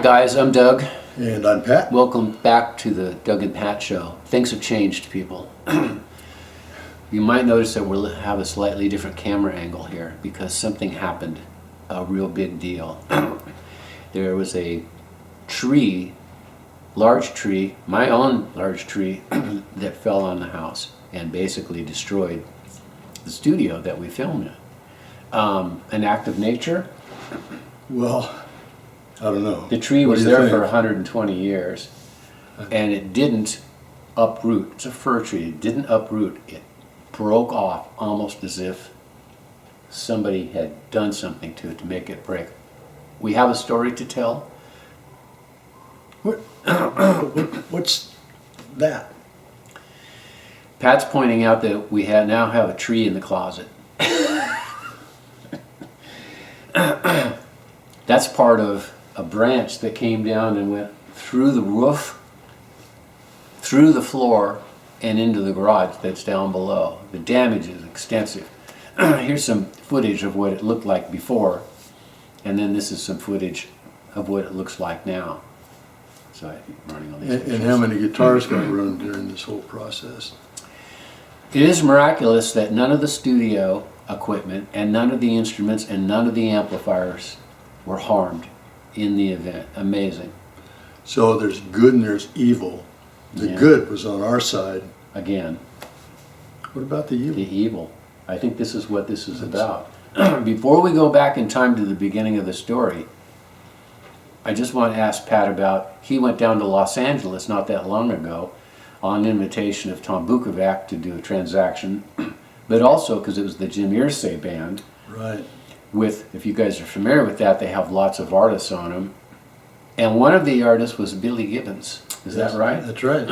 guys, I'm Doug. And I'm Pat. Welcome back to the Doug and Pat Show. Things have changed, people. You might notice that we'll have a slightly different camera angle here because something happened, a real big deal. There was a tree, large tree, my own large tree, that fell on the house and basically destroyed the studio that we filmed in. An act of nature? Well, I don't know. The tree was there for 120 years, and it didn't uproot. It's a fir tree. It didn't uproot. It broke off almost as if somebody had done something to it to make it break. We have a story to tell. What's that? Pat's pointing out that we now have a tree in the closet. That's part of a branch that came down and went through the roof, through the floor, and into the garage that's down below. The damage is extensive. Here's some footage of what it looked like before, and then this is some footage of what it looks like now. So I'm running all these pictures. And how many guitars got run during this whole process? It is miraculous that none of the studio equipment and none of the instruments and none of the amplifiers were harmed in the event. Amazing. So there's good and there's evil. The good was on our side. Again. What about the evil? The evil. I think this is what this is about. Before we go back in time to the beginning of the story, I just want to ask Pat about, he went down to Los Angeles not that long ago on invitation of Tom Bukovac to do a transaction, but also because it was the Jim Irsay band. Right. With, if you guys are familiar with that, they have lots of artists on them. And one of the artists was Billy Gibbons. Is that right? That's right.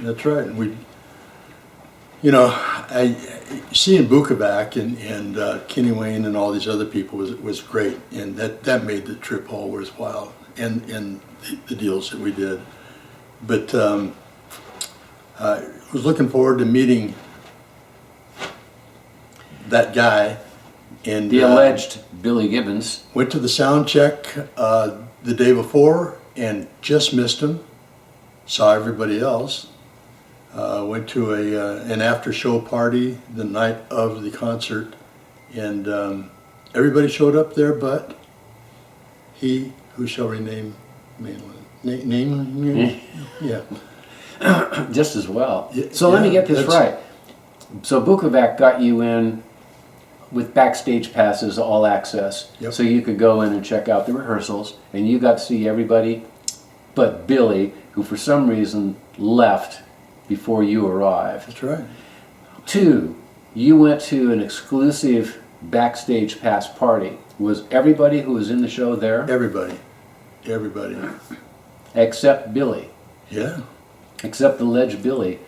That's right. We, seeing Bukovac and Kenny Wayne and all these other people was great, and that made the trip all worthwhile, and the deals that we did. But I was looking forward to meeting that guy. And the alleged Billy Gibbons. Went to the sound check the day before and just missed him. Saw everybody else. Went to an after show party the night of the concert, and everybody showed up there but he who shall remain nameless. Yeah. Just as well. So let me get this right. So Bukovac got you in with backstage passes, all access, so you could go in and check out the rehearsals, and you got to see everybody but Billy, who for some reason left before you arrived. That's right. 2, you went to an exclusive backstage pass party. Was everybody who was in the show there? Everybody. Except Billy. Yeah. Except the alleged Billy.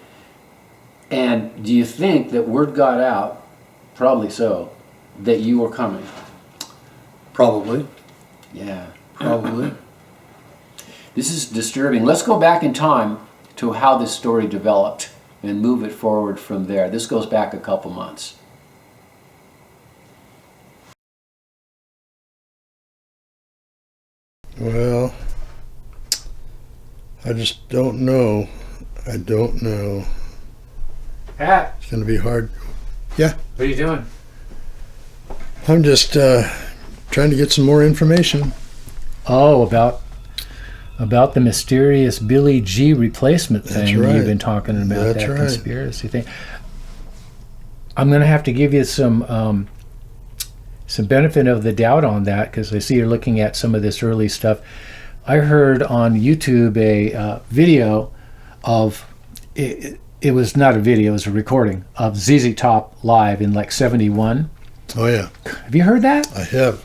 And do you think that word got out, probably so, that you were coming? Probably. Yeah. Probably. This is disturbing. Let's go back in time to how this story developed and move it forward from there. This goes back a couple months. Well, I just don't know. I don't know. Pat, It's going to be hard. Yeah. what are you doing? I'm just trying to get some more information. Oh, about the mysterious Billy G replacement thing you've been talking about, that conspiracy thing. I'm going to have to give you some benefit of the doubt on that, because I see you're looking at some of this early stuff. I heard on YouTube a video of, it was not a video, it was a recording of ZZ Top live in like 71. Oh yeah. Have you heard that? I have.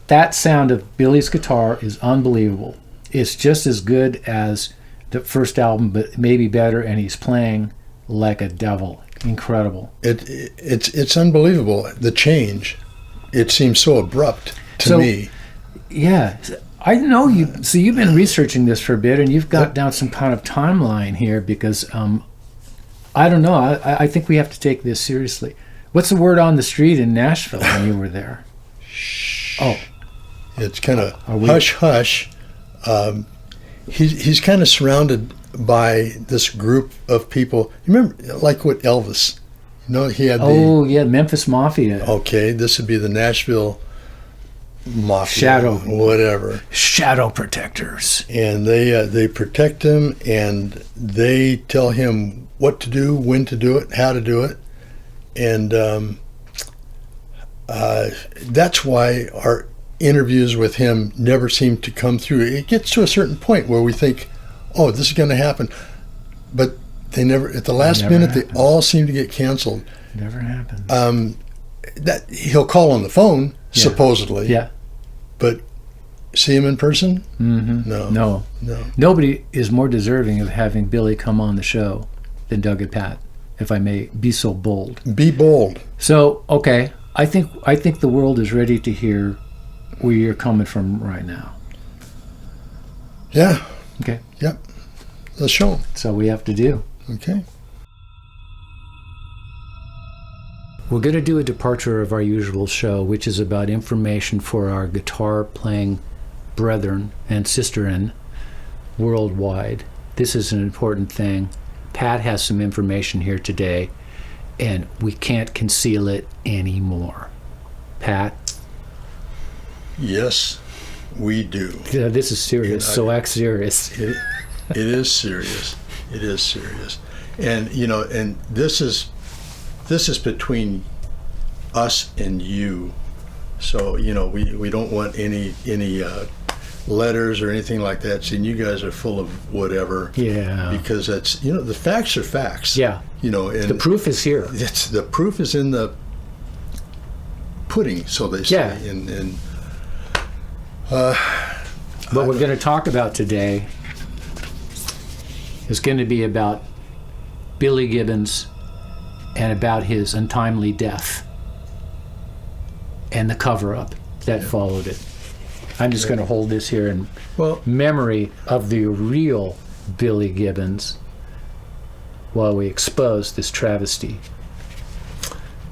That sound of Billy's guitar is unbelievable. It's just as good as the first album, but maybe better, and he's playing like a devil. Incredible. It's unbelievable, the change. It seems so abrupt to me. Yeah. I know you. So you've been researching this for a bit, and you've got down some kind of timeline here, because I don't know. I think we have to take this seriously. What's the word on the street in Nashville when you were there? Shh. Oh. It's kind of hush-hush. He's kind of surrounded by this group of people. You remember, like what Elvis, he had Memphis Mafia. Okay, this would be the Nashville Mafia. Shadow. Whatever. Shadow protectors. And they protect him, and they tell him what to do, when to do it, how to do it. And that's why our interviews with him never seem to come through. It gets to a certain point where we think, oh, this is going to happen. But they never, at the last minute, happens. They all seem to get canceled. Never happens. That he'll call on the phone, supposedly. Yeah. But see him in person? Mm-hmm. No. Nobody is more deserving of having Billy come on the show than Doug and Pat, if I may be so bold. Be bold. So, okay, I think the world is ready to hear where you're coming from right now. Yeah. Okay. Yep. Let's show them. That's all we have to do. Okay. We're going to do a departure of our usual show, which is about information for our guitar-playing brethren and sisterin worldwide. This is an important thing. Pat has some information here today, and we can't conceal it anymore. Pat? Yes, we do. Yeah, this is serious, so act serious. It is serious. It is serious. And, and this is between us and you. So, we don't want any letters or anything like that saying you guys are full of whatever. Yeah. Because that's, the facts are facts. Yeah. And the proof is here. The proof is in the pudding, so they say. Yeah. And what we're going to talk about today is going to be about Billy Gibbons and about his untimely death and the cover-up that followed it. I'm just going to hold this here in memory of the real Billy Gibbons while we expose this travesty.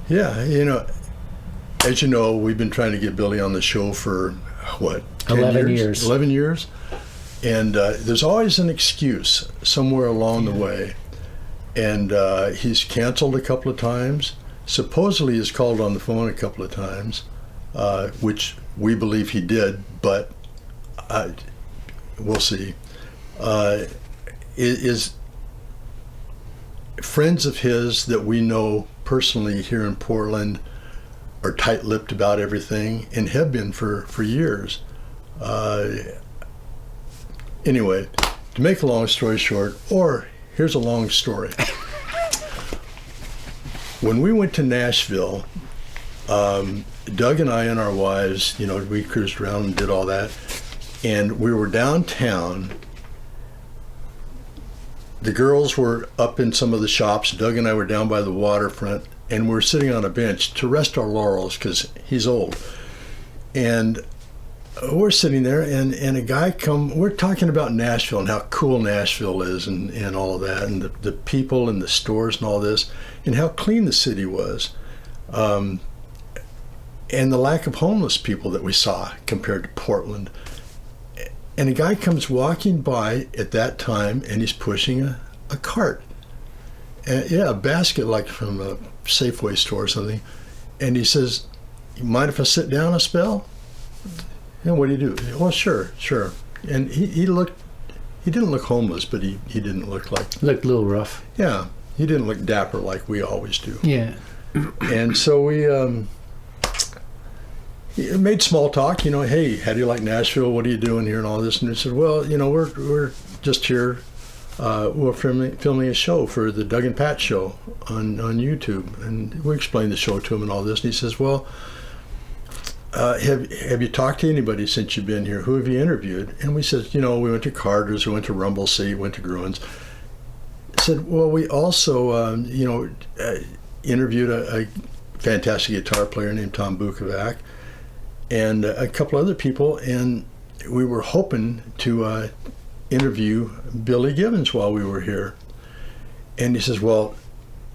Yeah, as you know, we've been trying to get Billy on the show for, 11 years. 11 years. And there's always an excuse somewhere along the way. And he's canceled a couple of times. Supposedly he's called on the phone a couple of times, which we believe he did, but we'll see. Is friends of his that we know personally here in Portland are tight-lipped about everything and have been for years. Anyway, to make a long story short, or here's a long story. When we went to Nashville, Doug and I and our wives, we cruised around and did all that, and we were downtown. The girls were up in some of the shops. Doug and I were down by the waterfront, and we're sitting on a bench to rest our laurels because he's old. And we're sitting there, and a guy we're talking about Nashville and how cool Nashville is and all of that, and the people and the stores and all this, and how clean the city was. And the lack of homeless people that we saw compared to Portland. And a guy comes walking by at that time, and he's pushing a cart. A basket like from a Safeway store or something. And he says, "You mind if I sit down a spell?" And what do you do? Well, sure. And he didn't look homeless, but he didn't look like... Looked a little rough. Yeah, he didn't look dapper like we always do. Yeah. And so we made small talk, hey, how do you like Nashville? What are you doing here and all this? And he said, well, we're just here. We're filming a show for the Doug and Pat show on YouTube. And we explained the show to him and all this. And he says, well, have you talked to anybody since you've been here? Who have you interviewed? And we said, we went to Carter's, we went to Rumble Seat, went to Gruen's. He said, well, we also, interviewed a fantastic guitar player named Tom Bukovac and a couple other people, and we were hoping to interview Billy Gibbons while we were here. And he says, well,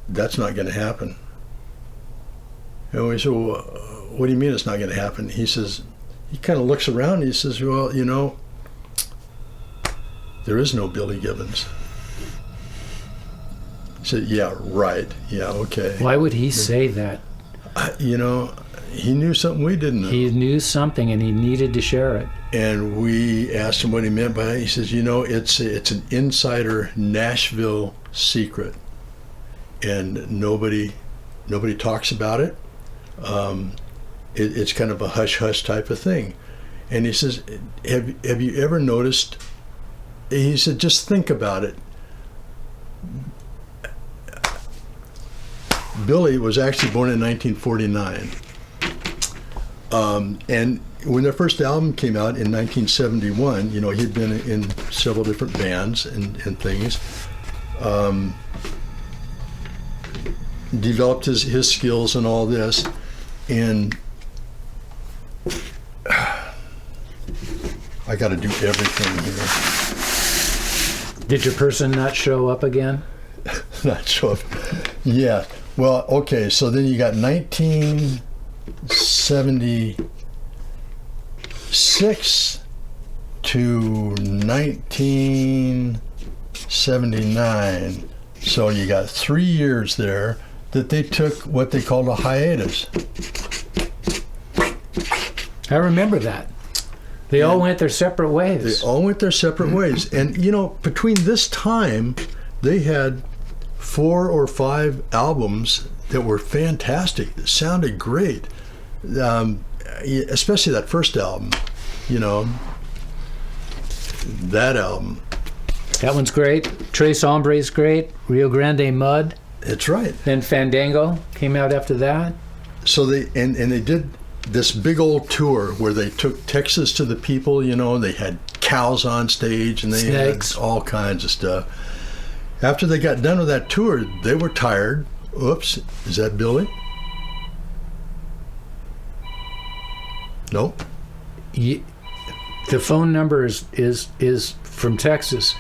that's not going to happen. And we said, well, what do you mean it's not going to happen? He says, he kind of looks around and he says, well, you know, there is no Billy Gibbons. He said, yeah, right. Yeah, okay. Why would he say that? You know, he knew something we didn't know. He knew something and he needed to share it. And we asked him what he meant by it. He says, you know, it's an insider Nashville secret. And nobody talks about it. It's kind of a hush-hush type of thing. And he says, have you ever noticed, he said, just think about it. Billy was actually born in 1949. And when their first album came out in 1971, you know, he'd been in several different bands and things. Developed his skills and all this. And I got to do everything here. Did your person not show up again? Not show up. Yeah. Well, okay. So then you got 1976 to 1979. So you got 3 years there that they took what they called a hiatus. I remember that. They all went their separate ways. They all went their separate ways. And, you know, between this time, they had 4 or 5 albums that were fantastic, that sounded great. Especially that first album, you know, that album. That one's great. Tres Hombres great. Rio Grande Mud. That's right. Then Fandango came out after that. So they did this big old tour where they took Texas to the people, you know, they had cows on stage and they Snakes. had all kinds of stuff. After they got done with that tour, they were tired. Oops, is that Billy? Nope. The phone number is from Texas,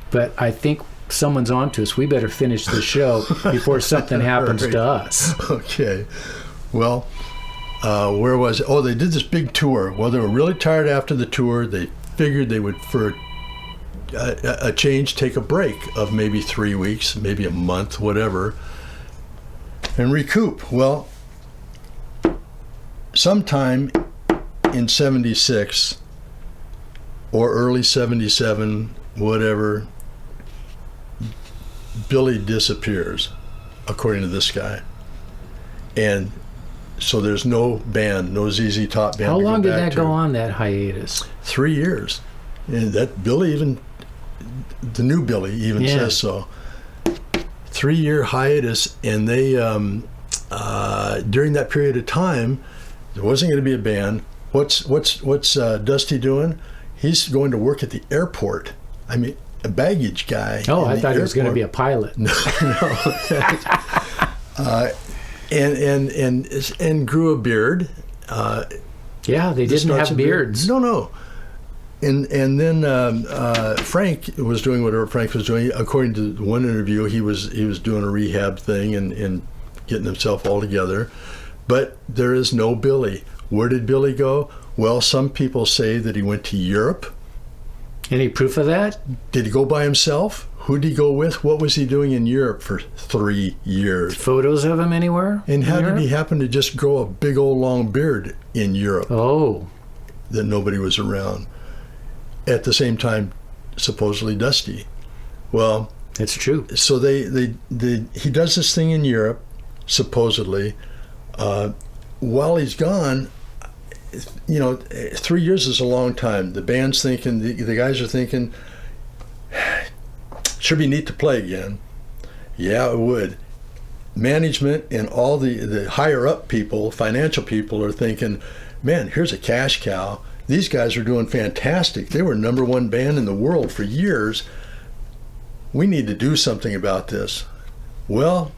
but I think someone's on to us. We better finish the show before something happens to us. Okay. Well, where was it? Oh, they did this big tour. Well, they were really tired after the tour. They figured they would, for a change, take a break of maybe 3 weeks, maybe a month, whatever, and recoup. Well, sometime in 76 or early 77, whatever, Billy disappears, according to this guy. And so there's no band, no ZZ Top band. How long did that go on, that hiatus? 3 years. And that Billy even, the new Billy even says so. 3-year hiatus, and they, during that period of time, there wasn't going to be a band. What's Dusty doing? He's going to work at the airport. I mean, a baggage guy. Oh, I thought he was going to be a pilot. No. And grew a beard. Yeah, they didn't have beards. No. And then Frank was doing whatever Frank was doing. According to one interview, he was doing a rehab thing and getting himself all together. But there is no Billy. Where did Billy go? Well, some people say that he went to Europe. Any proof of that? Did he go by himself? Who did he go with? What was he doing in Europe for 3 years? Photos of him anywhere? And how did he happen to just grow a big old long beard in Europe? Oh. That nobody was around. At the same time, supposedly Dusty. Well, it's true. So he does this thing in Europe, supposedly. While he's gone, you know, 3 years is a long time. The band's thinking, the guys are thinking, should be neat to play again. Yeah, it would. Management and all the higher up people, financial people, are thinking, man, here's a cash cow. These guys are doing fantastic. They were #1 band in the world for years. We need to do something about this. Well,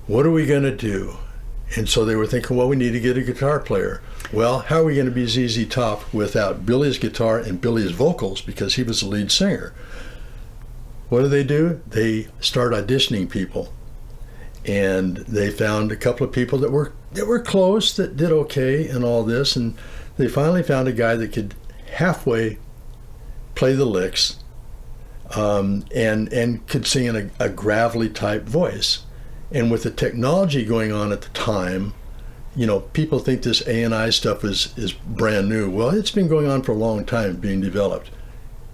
what are we going to do? And so they were thinking, well, we need to get a guitar player. Well, how are we going to be ZZ Top without Billy's guitar and Billy's vocals, because he was the lead singer? What do? They start auditioning people. And they found a couple of people that were close, that did okay and all this, and they finally found a guy that could halfway play the licks, and could sing in a gravelly type voice. And with the technology going on at the time, people think this A&I stuff is brand new. Well, it's been going on for a long time, being developed.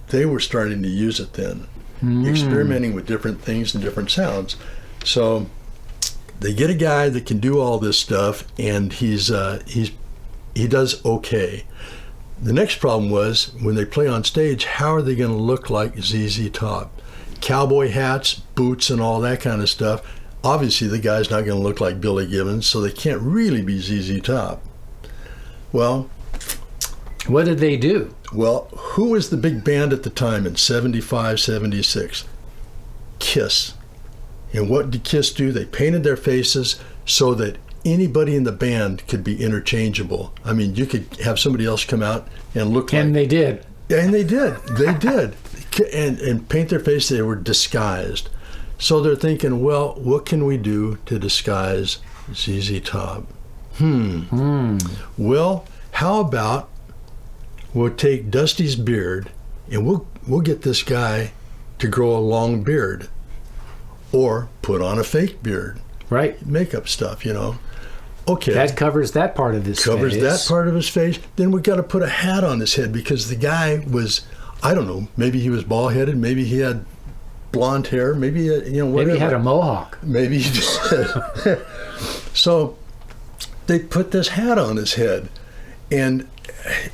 They were starting to use it then, experimenting with different things and different sounds. So they get a guy that can do all this stuff, and he does okay. The next problem was, when they play on stage, how are they going to look like ZZ Top? Cowboy hats, boots, and all that kind of stuff. Obviously, the guy's not going to look like Billy Gibbons, so they can't really be ZZ Top. Well, what did they do? Well, who was the big band at the time in 75, 76? Kiss. And what did Kiss do? They painted their faces so that anybody in the band could be interchangeable. I mean, you could have somebody else come out and look like... And they did. And they did. They did. And paint their face. They were disguised. So they're thinking, well, what can we do to disguise ZZ Top? Well, how about we'll take Dusty's beard and we'll get this guy to grow a long beard, or put on a fake beard. Right. Makeup stuff, Okay. That covers that part of his face. Covers that part of his face. Then we got to put a hat on his head, because the guy was, I don't know, maybe he was bald-headed, maybe he had blonde hair, maybe whatever. Maybe he had a mohawk. Maybe he did. So they put this hat on his head, and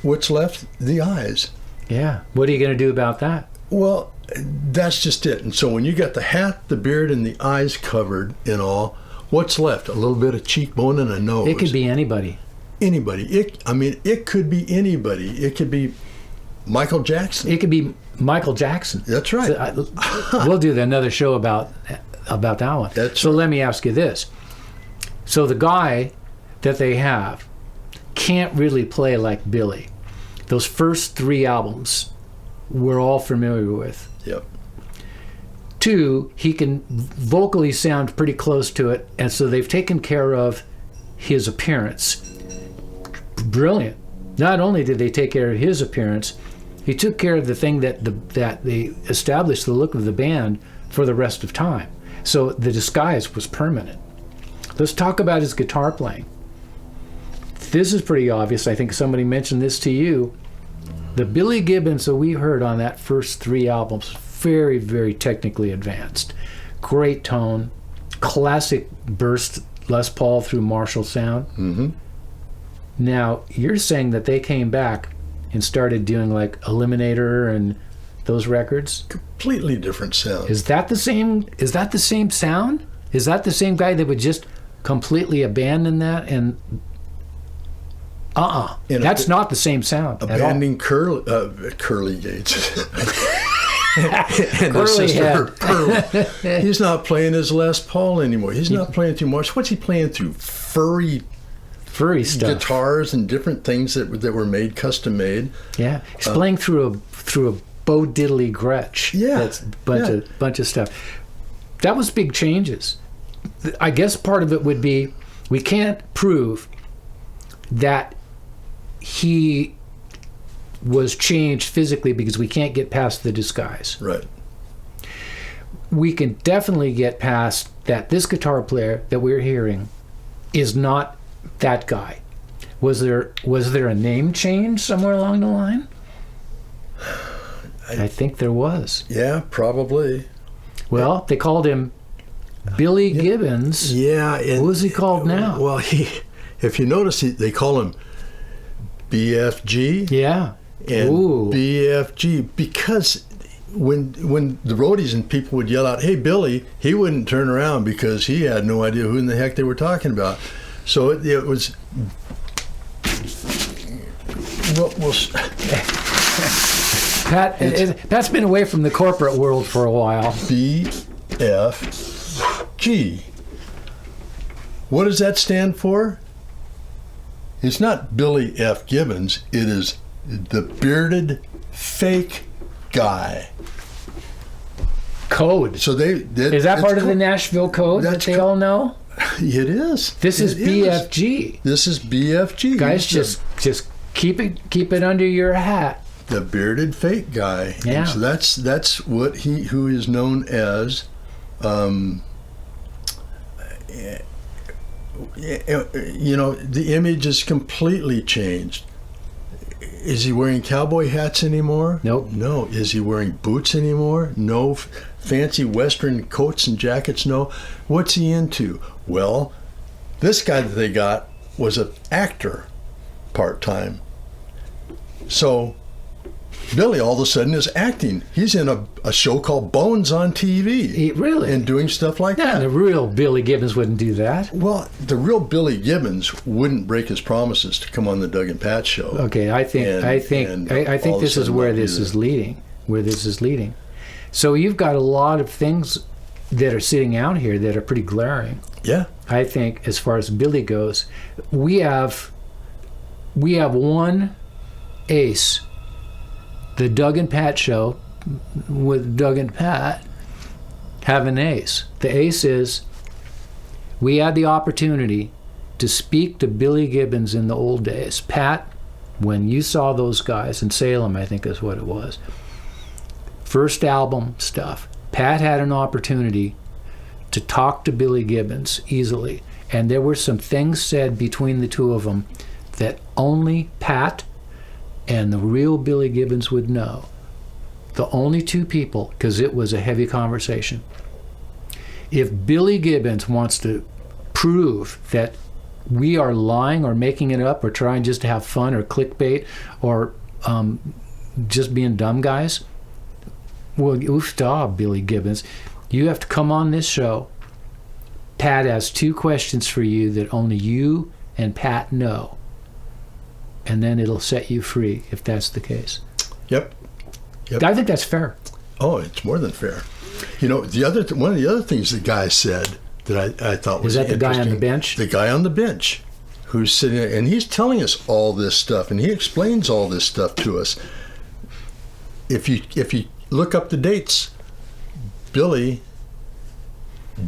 what's left? The eyes. Yeah. What are you going to do about that? Well, that's just it. And so when you got the hat, the beard, and the eyes covered and all, what's left? A little bit of cheekbone and a nose. It could be anybody. Anybody. It could be anybody. It could be Michael Jackson. It could be Michael Jackson. That's right. So we'll do another show about that one. So let me ask you this. So the guy that they have can't really play like Billy. Those first 3 albums we're all familiar with. Yep. 2, he can vocally sound pretty close to it, and so they've taken care of his appearance. Brilliant. Not only did they take care of his appearance, he took care of the thing that they established the look of the band for the rest of time. So the disguise was permanent. Let's talk about his guitar playing. This is pretty obvious. I think somebody mentioned this to you. The Billy Gibbons that we heard on that first 3 albums, very, very technically advanced. Great tone, classic burst Les Paul through Marshall sound. Mm-hmm. Now, you're saying that they came back and started doing like Eliminator and those records? Completely different sound. Is that the same sound? Is that the same guy that would just completely abandon that and that's not the same sound. Abandoning Curly Gates. and Curly head. Curly. He's not playing his Les Paul anymore. He's not playing through Marsh. What's he playing through? Furry stuff. Guitars and different things that were made, custom made. Yeah, he's playing through a Bo Diddley Gretsch. Yeah, that's bunch of stuff. That was big changes. I guess part of it would be we can't prove that he was changed physically because we can't get past the disguise. Right. We can definitely get past that this guitar player that we're hearing is not that guy. Was there a name change somewhere along the line? I think there was. Yeah, probably. Well, they called him Billy Gibbons. Yeah. What was he called now? Well, if you notice, they call him BFG. Yeah. And BFG, because when the roadies and people would yell out, "Hey, Billy," he wouldn't turn around because he had no idea who in the heck they were talking about. So it was. Pat's been away from the corporate world for a while. BFG. What does that stand for? It's not Billy F. Gibbons. It is the bearded fake guy. Code. So is that part of the Nashville code that they all know? It is. This is BFG. This is BFG. Guys just Keep it under your hat. The bearded fake guy. Yeah. And so that's what who is known as. The image is completely changed. Is he wearing cowboy hats anymore? Nope. No. Is he wearing boots anymore? No. Fancy Western coats and jackets? No. What's he into? Well, this guy that they got was an actor part-time. So Billy all of a sudden is acting. He's in a show called Bones on TV. Really? And doing stuff like that. The real Billy Gibbons wouldn't do that. Well, the real Billy Gibbons wouldn't break his promises to come on the Doug and Pat show. Okay, I think this is where this is leading. Where this is leading. So you've got a lot of things that are sitting out here that are pretty glaring. Yeah. I think as far as Billy goes, we have one ace. The Doug and Pat show with Doug and Pat have an ace. The ace is we had the opportunity to speak to Billy Gibbons in the old days. Pat, when you saw those guys in Salem, I think is what it was, first album stuff, Pat had an opportunity to talk to Billy Gibbons easily. And there were some things said between the two of them that only Pat and the real Billy Gibbons would know. The only two people, because it was a heavy conversation. If Billy Gibbons wants to prove that we are lying or making it up or trying just to have fun or clickbait or just being dumb guys, well, oofda, Billy Gibbons. You have to come on this show. Pat has two questions for you that only you and Pat know. And then it'll set you free if that's the case. Yep. I think that's fair. Oh, it's more than fair. One of the other things the guy said that I thought was interesting. Is that the guy on the bench? The guy on the bench who's sitting there, and he's telling us all this stuff, and he explains all this stuff to us. If you look up the dates, Billy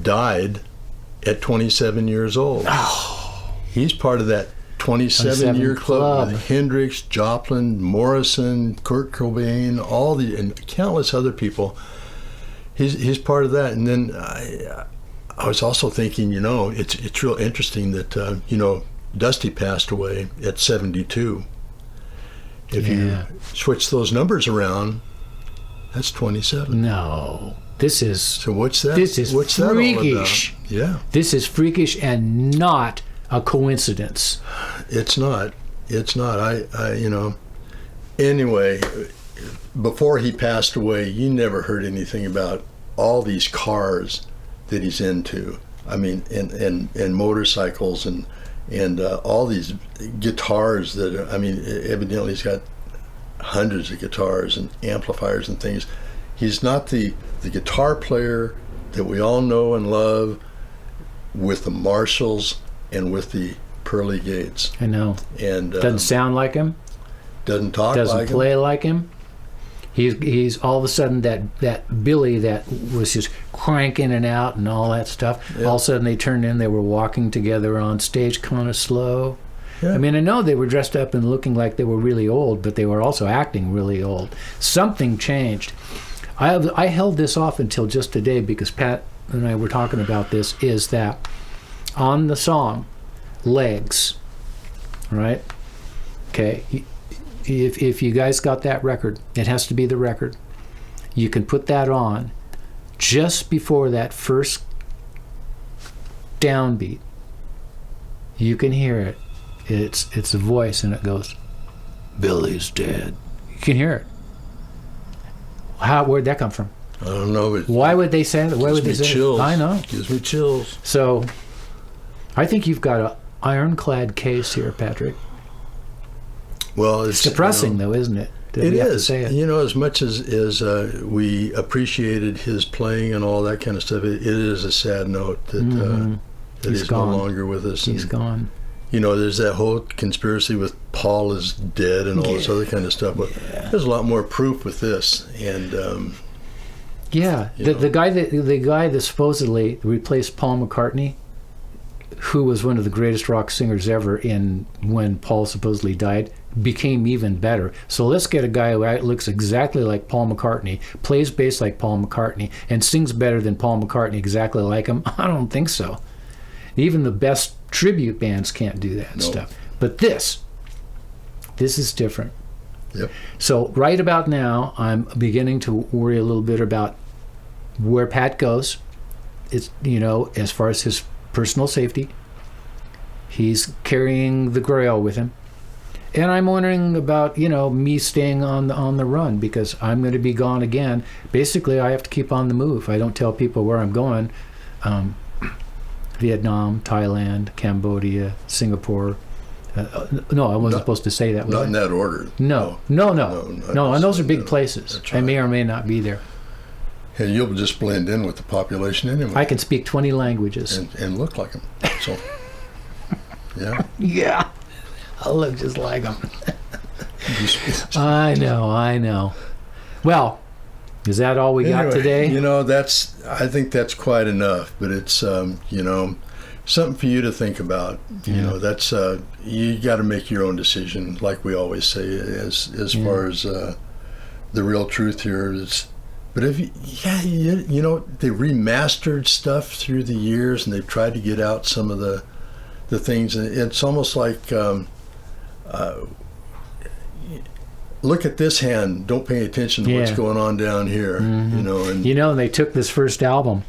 died at 27 years old. Oh. He's part of that 27-year club with Hendrix, Joplin, Morrison, Kurt Cobain, and countless other people. He's part of that. And then I was also thinking, it's real interesting that Dusty passed away at 72. If you switch those numbers around, that's 27. No. So what's that? What's freakish. That all about? Yeah. This is freakish and not a coincidence. It's not. Anyway, before he passed away, you never heard anything about all these cars that he's into. I mean, and motorcycles and all these guitars that evidently he's got hundreds of guitars and amplifiers and things. He's not the guitar player that we all know and love with the Marshalls and with the Pearly Gates. I know. And doesn't sound like him. Doesn't talk like him. Doesn't play like him. He's all of a sudden that Billy that was just cranking and out and all that stuff. Yeah. All of a sudden they were walking together on stage kind of slow. Yeah. I mean, I know they were dressed up and looking like they were really old, but they were also acting really old. Something changed. I held this off until just today because Pat and I were talking about this, is that on the song Legs, right? Okay, if you guys got that record, it has to be the record. You can put that on just before that first downbeat. You can hear it. It's a voice and it goes, Billy's dead. You can hear it. Where'd that come from? I don't know. Why would they say that? Why would they say chills. I know. Gives me chills. So, I think you've got an ironclad case here, Patrick. Well, it's depressing, though, isn't it? It is. As much as we appreciated his playing and all that kind of stuff, it is a sad note that he's no longer with us. He's gone. There's that whole conspiracy with Paul is dead and all this other kind of stuff. But there's a lot more proof with this. And the guy that supposedly replaced Paul McCartney, who was one of the greatest rock singers ever when Paul supposedly died, became even better. So let's get a guy who looks exactly like Paul McCartney, plays bass like Paul McCartney, and sings better than Paul McCartney exactly like him. I don't think so. Even the best tribute bands can't do that stuff. But this is different. Yep. So right about now, I'm beginning to worry a little bit about where Pat goes. It's, as far as his personal safety. He's carrying the Grail with him. And I'm wondering about, me staying on the run, because I'm going to be gone again. Basically, I have to keep on the move. I don't tell people where I'm going. Vietnam, Thailand, Cambodia, Singapore. No, I wasn't supposed to say that. Not in that order. No. And those are big places. Right. I may or may not be there. And you'll just blend in with the population anyway. I can speak 20 languages. And look like them. So, yeah. Yeah. I look just like them. I know. Well, is that all we got today? I think that's quite enough, but it's, something for you to think about. That's, you got to make your own decision, like we always say, as far as the real truth here is. But if they remastered stuff through the years, and they've tried to get out some of the things, and it's almost like, look at this hand, don't pay attention to what's going on down here. And they took this first album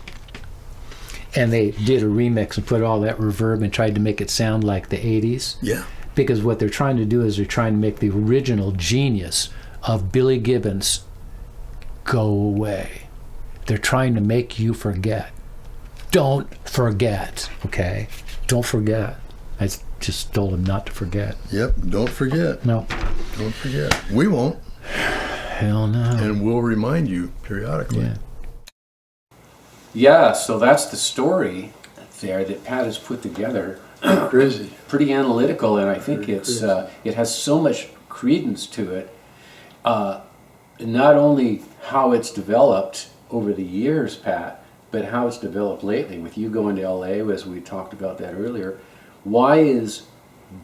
and they did a remix and put all that reverb and tried to make it sound like the 80s. Yeah. Because what they're trying to do is they're trying to make the original genius of Billy Gibbons go away. They're trying to make you forget. Don't forget, okay? Don't forget. I just told him not to forget. Yep, don't forget. No. Don't forget. We won't. Hell no. And we'll remind you periodically. Yeah, so that's the story there that Pat has put together. Crazy. Pretty analytical, and I think it has so much credence to it. Not only how it's developed over the years, Pat, but how it's developed lately. With you going to LA, as we talked about that earlier, why is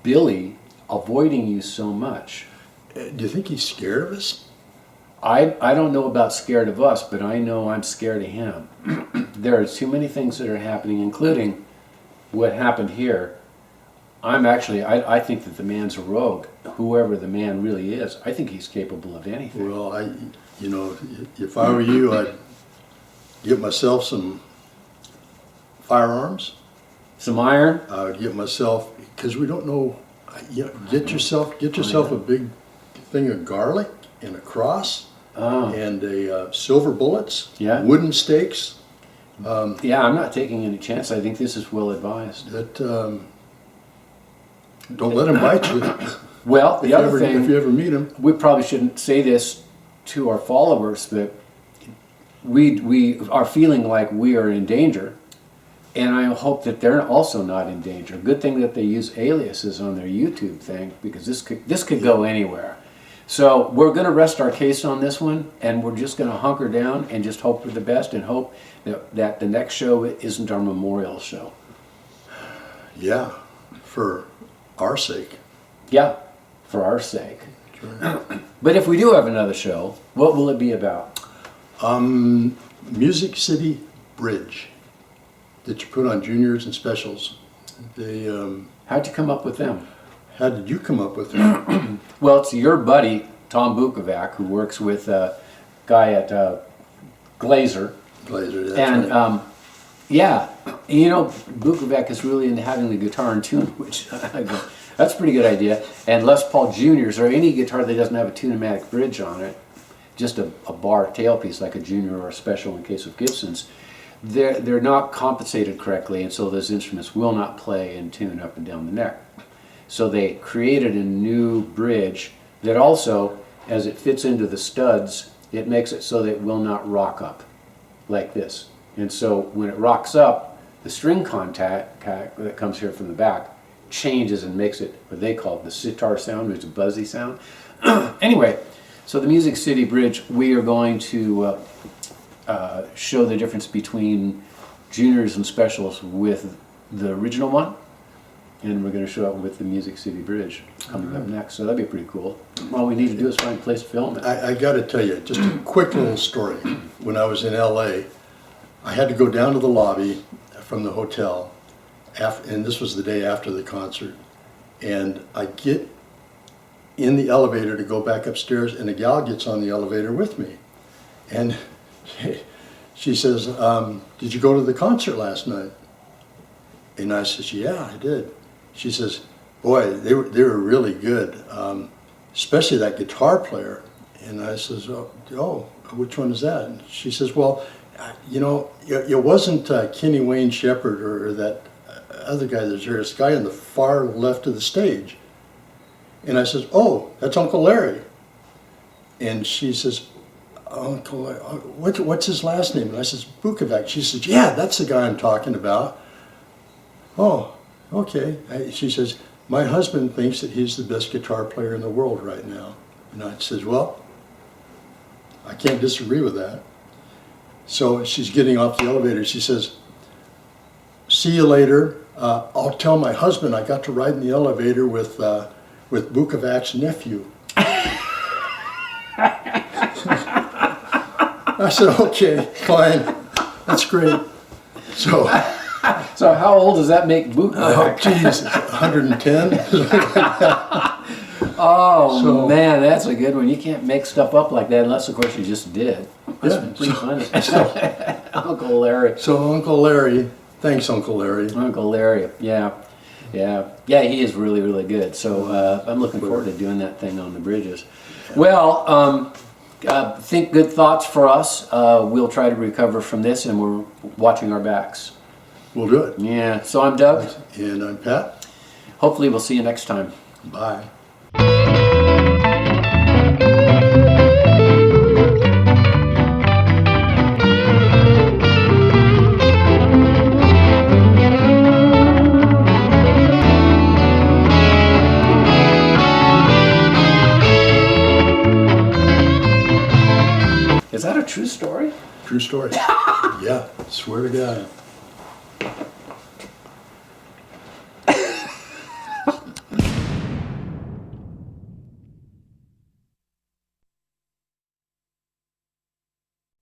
Billy avoiding you so much? Do you think he's scared of us? I don't know about scared of us, but I know I'm scared of him. There are too many things that are happening, including what happened here. I think that the man's a rogue. Whoever the man really is, I think he's capable of anything. Well, if I were you, I'd get myself some firearms. Some iron? I would get myself, because we don't know, get yourself a big thing of garlic and a cross and silver bullets, wooden stakes. I'm not taking any chance. I think this is well advised. Don't let him bite you. Well, the other thing, if you ever meet him, we probably shouldn't say this to our followers, but we are feeling like we are in danger, and I hope that they're also not in danger. Good thing that they use aliases on their YouTube thing, because this could go anywhere. So we're going to rest our case on this one, and we're just going to hunker down and just hope for the best, and hope that the next show isn't our memorial show. Yeah, for our sake. Yeah, for our sake. Right. But if we do have another show, what will it be about? Music City Bridge that you put on juniors and specials. How'd you come up with them? How did you come up with them? Well, it's your buddy, Tom Bukovac, who works with a guy at Glazer. Glazer, that's and, right. Bukovac is really into having the guitar in tune, which I go, that's a pretty good idea. And Les Paul Juniors, or any guitar that doesn't have a tune-o-matic bridge on it, just a bar tailpiece like a junior or a special in case of Gibsons, they're not compensated correctly, and so those instruments will not play in tune up and down the neck. So they created a new bridge that also, as it fits into the studs, it makes it so that it will not rock up like this. And so when it rocks up, the string contact that comes here from the back changes and makes it what they call the sitar sound, which is a buzzy sound. Anyway, so the Music City Bridge, we are going to show the difference between juniors and specials with the original one and we're going to show up with the Music City Bridge coming up next. So that'd be pretty cool. All we need to do is find a place to film it. I got to tell you, just a quick little story. When I was in LA, I had to go down to the lobby from the hotel, and this was the day after the concert, and I get in the elevator to go back upstairs, and a gal gets on the elevator with me. And she says, did you go to the concert last night? And I says, yeah, I did. She says, boy, they were really good, especially that guitar player. And I says, oh, which one is that? And she says, well, you know, it wasn't Kenny Wayne Shepherd or that other guy that's there. It's a guy on the far left of the stage. And I says, oh, that's Uncle Larry. And she says, Uncle Larry, what's his last name? And I says, Bukovac. She says, yeah, that's the guy I'm talking about. Oh, okay. She says, my husband thinks that he's the best guitar player in the world right now. And I says, well, I can't disagree with that. So she's getting off the elevator. She says, see you later. I'll tell my husband I got to ride in the elevator with Bukovac's nephew. I said, okay, fine. That's great. So how old does that make Bukovac? oh, geez, 110. Oh, man, that's a good one. You can't make stuff up like that unless, of course, you just did. That's pretty funny. Uncle Larry. So Uncle Larry, thanks, Uncle Larry. Uncle Larry, yeah. He is really, really good. So I'm looking forward to doing that thing on the bridges. Well, think good thoughts for us. We'll try to recover from this, and we're watching our backs. We'll do it. Yeah. So I'm Doug. And I'm Pat. Hopefully we'll see you next time. Bye. Is that a true story? True story. Yeah, swear to God.